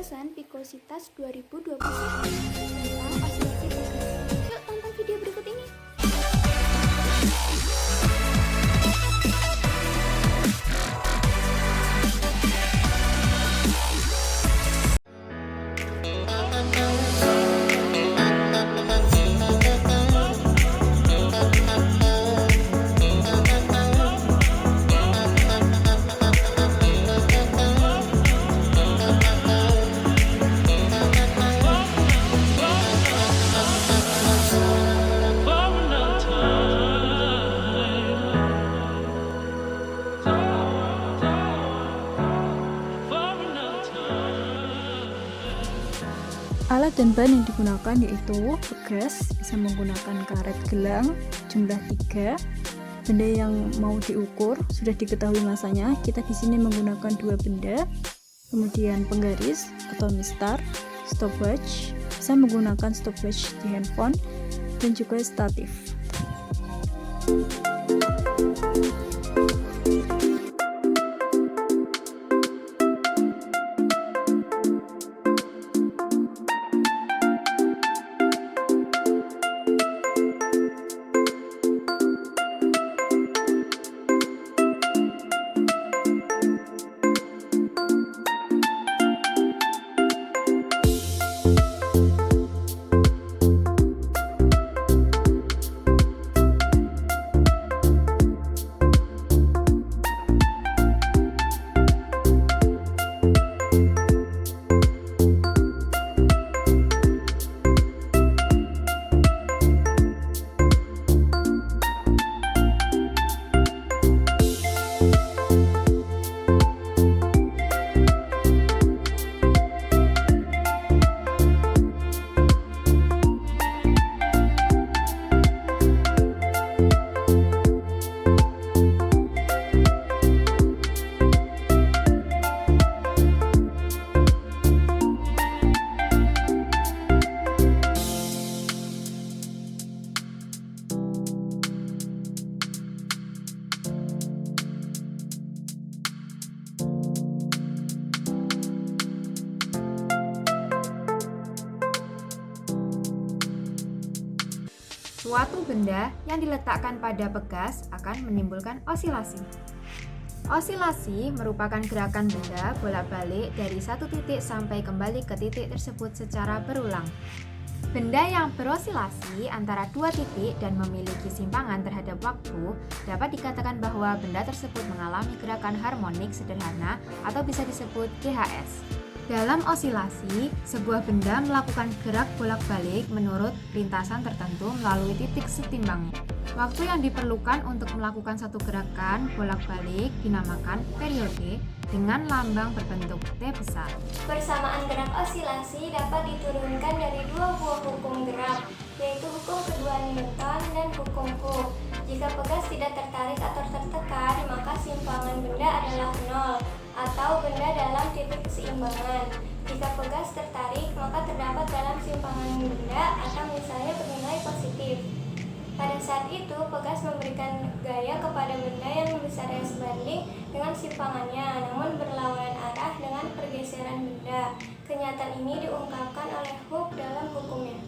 Gagasan Vikositas 2021 tentang osilasi pegas. Yuk tonton video berikut ini. Alat dan bahan yang digunakan yaitu pegas, bisa menggunakan karet gelang jumlah 3. Benda yang mau diukur sudah diketahui masanya. Kita di sini menggunakan 2 benda. Kemudian penggaris atau mistar, stopwatch, bisa menggunakan stopwatch di handphone, dan juga statif. Suatu benda yang diletakkan pada pegas akan menimbulkan osilasi. Osilasi merupakan gerakan benda bolak-balik dari satu titik sampai kembali ke titik tersebut secara berulang. Benda yang berosilasi antara dua titik dan memiliki simpangan terhadap waktu dapat dikatakan bahwa benda tersebut mengalami gerakan harmonik sederhana atau bisa disebut GHS. Dalam osilasi, sebuah benda melakukan gerak bolak-balik menurut lintasan tertentu melalui titik setimbangnya. Waktu yang diperlukan untuk melakukan satu gerakan bolak-balik dinamakan periode dengan lambang berbentuk T besar. Persamaan gerak osilasi dapat diturunkan dari dua buah hukum gerak, yaitu hukum kedua Newton dan hukum Hooke. Jika pegas tidak tertarik atau tertekan, maka simpangan benda adalah 0 atau benda dalam titik keseimbangan. Jika pegas tertarik, maka terdapat dalam simpangan benda atau misalnya bernilai positif. Pada saat itu, pegas memberikan gaya kepada benda yang besarnya sebanding dengan simpangannya, namun berlawanan arah dengan pergeseran benda. Kenyataan ini diungkapkan oleh Hooke dalam hukumnya.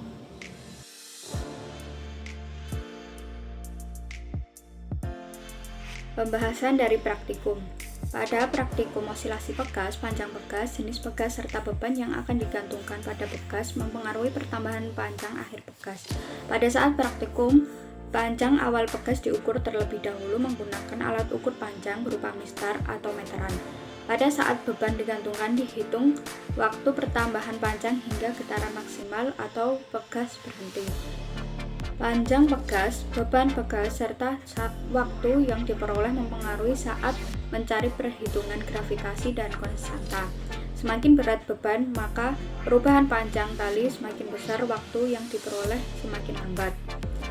Pembahasan dari praktikum. Pada praktikum osilasi pegas, panjang pegas, jenis pegas, serta beban yang akan digantungkan pada pegas mempengaruhi pertambahan panjang akhir pegas. Pada saat praktikum, panjang awal pegas diukur terlebih dahulu menggunakan alat ukur panjang berupa mistar atau meteran. Pada saat beban digantungkan, dihitung waktu pertambahan panjang hingga getaran maksimal atau pegas berhenti. Panjang pegas, beban pegas, serta waktu yang diperoleh mempengaruhi saat mencari perhitungan gravitasi dan konstanta. Semakin berat beban, maka perubahan panjang tali semakin besar, waktu yang diperoleh semakin lambat.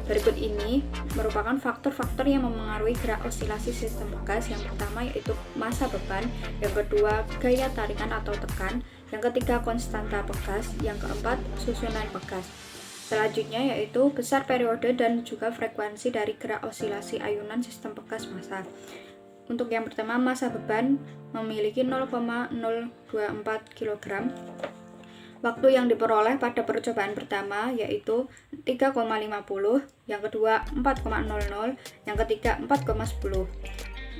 Berikut ini merupakan faktor-faktor yang memengaruhi gerak osilasi sistem pegas. Yang pertama yaitu massa beban, yang kedua gaya tarikan atau tekan, yang ketiga konstanta pegas, yang keempat susunan pegas. Selanjutnya yaitu besar periode dan juga frekuensi dari gerak osilasi ayunan sistem pegas massa. Untuk yang pertama, massa beban memiliki 0,024 kg. Waktu yang diperoleh pada percobaan pertama yaitu 3,50, yang kedua 4,00, yang ketiga 4,10.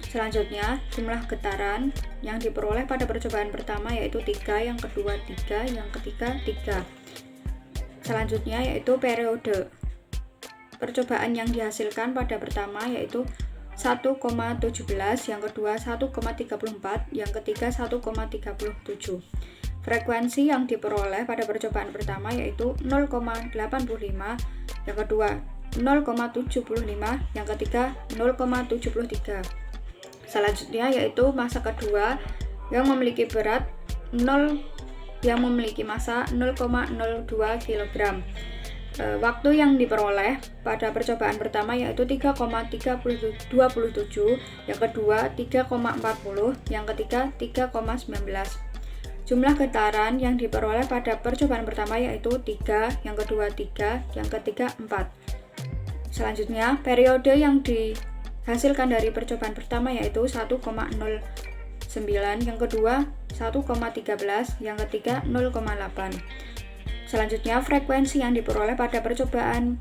Selanjutnya, jumlah getaran yang diperoleh pada percobaan pertama yaitu 3, yang kedua 3, yang ketiga 3. Selanjutnya yaitu periode. Percobaan yang dihasilkan pada pertama yaitu 1,17, yang kedua 1,34, yang ketiga 1,37. Frekuensi yang diperoleh pada percobaan pertama yaitu 0,85, yang kedua 0,75, yang ketiga 0,73. Selanjutnya yaitu massa kedua yang memiliki berat 0 yang memiliki massa 0,02 kg. Waktu yang diperoleh pada percobaan pertama yaitu 3,27, yang kedua 3,40, yang ketiga 3,19. Jumlah getaran yang diperoleh pada percobaan pertama yaitu 3, yang kedua 3, yang ketiga 4. Selanjutnya, periode yang dihasilkan dari percobaan pertama yaitu 1,09, yang kedua 1,13, yang ketiga 0,8. Selanjutnya, frekuensi yang diperoleh pada percobaan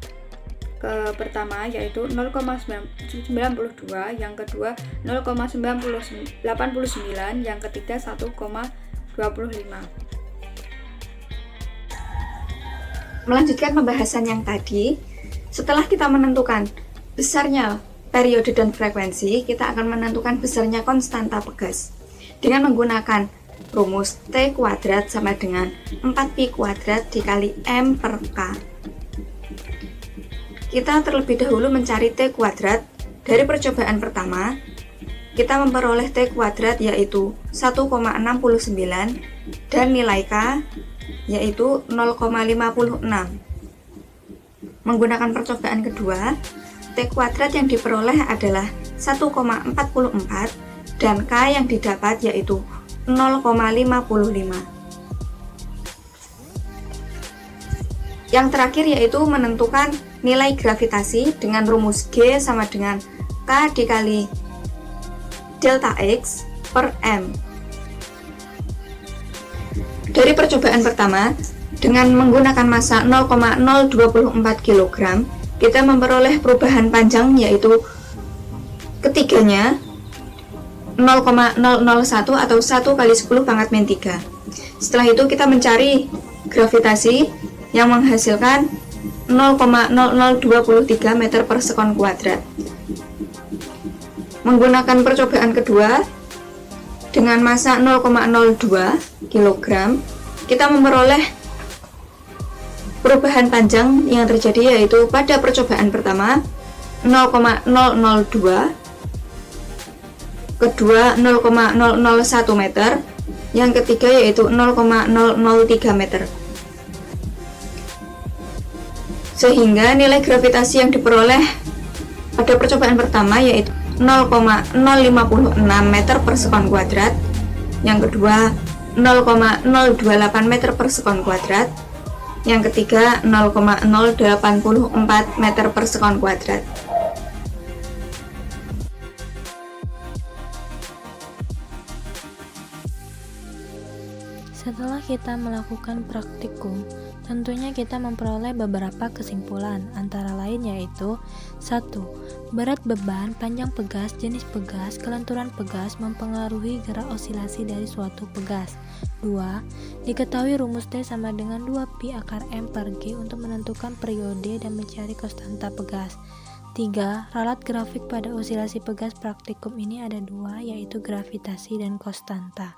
pertama yaitu 0,92, yang kedua 0,89, yang ketiga 1,25. Melanjutkan pembahasan yang tadi, setelah kita menentukan besarnya periode dan frekuensi, kita akan menentukan besarnya konstanta pegas dengan menggunakan rumus T kuadrat sama dengan 4pi kuadrat dikali M per K. Kita terlebih dahulu mencari T kuadrat. Dari percobaan pertama, kita memperoleh T kuadrat yaitu 1,69 dan nilai K yaitu 0,56. Menggunakan percobaan kedua, T kuadrat yang diperoleh adalah 1,44 dan K yang didapat yaitu 0,55. Yang terakhir yaitu menentukan nilai gravitasi dengan rumus G sama dengan K dikali delta X per M. Dari percobaan pertama, dengan menggunakan massa 0,024 kg, kita memperoleh perubahan panjang yaitu ketiganya 0,001 atau 1 kali 10 pangkat min 3. Setelah itu kita mencari gravitasi yang menghasilkan 0,0023 meter per sekon kuadrat. Menggunakan percobaan kedua dengan massa 0,02 kg, kita memperoleh perubahan panjang yang terjadi yaitu pada percobaan pertama 0,002, kedua 0,001 meter, yang ketiga yaitu 0,003 meter. Sehingga nilai gravitasi yang diperoleh pada percobaan pertama yaitu 0,056 meter per sekon kuadrat, yang kedua 0,028 meter per sekon kuadrat, yang ketiga 0,084 meter per sekon kuadrat. Setelah kita melakukan praktikum, tentunya kita memperoleh beberapa kesimpulan, antara lain yaitu 1. Berat beban, panjang pegas, jenis pegas, kelenturan pegas mempengaruhi gerak osilasi dari suatu pegas. 2. Diketahui rumus T sama dengan 2pi akar M per G untuk menentukan periode dan mencari konstanta pegas. 3. Ralat grafik pada osilasi pegas praktikum ini ada dua, yaitu gravitasi dan konstanta.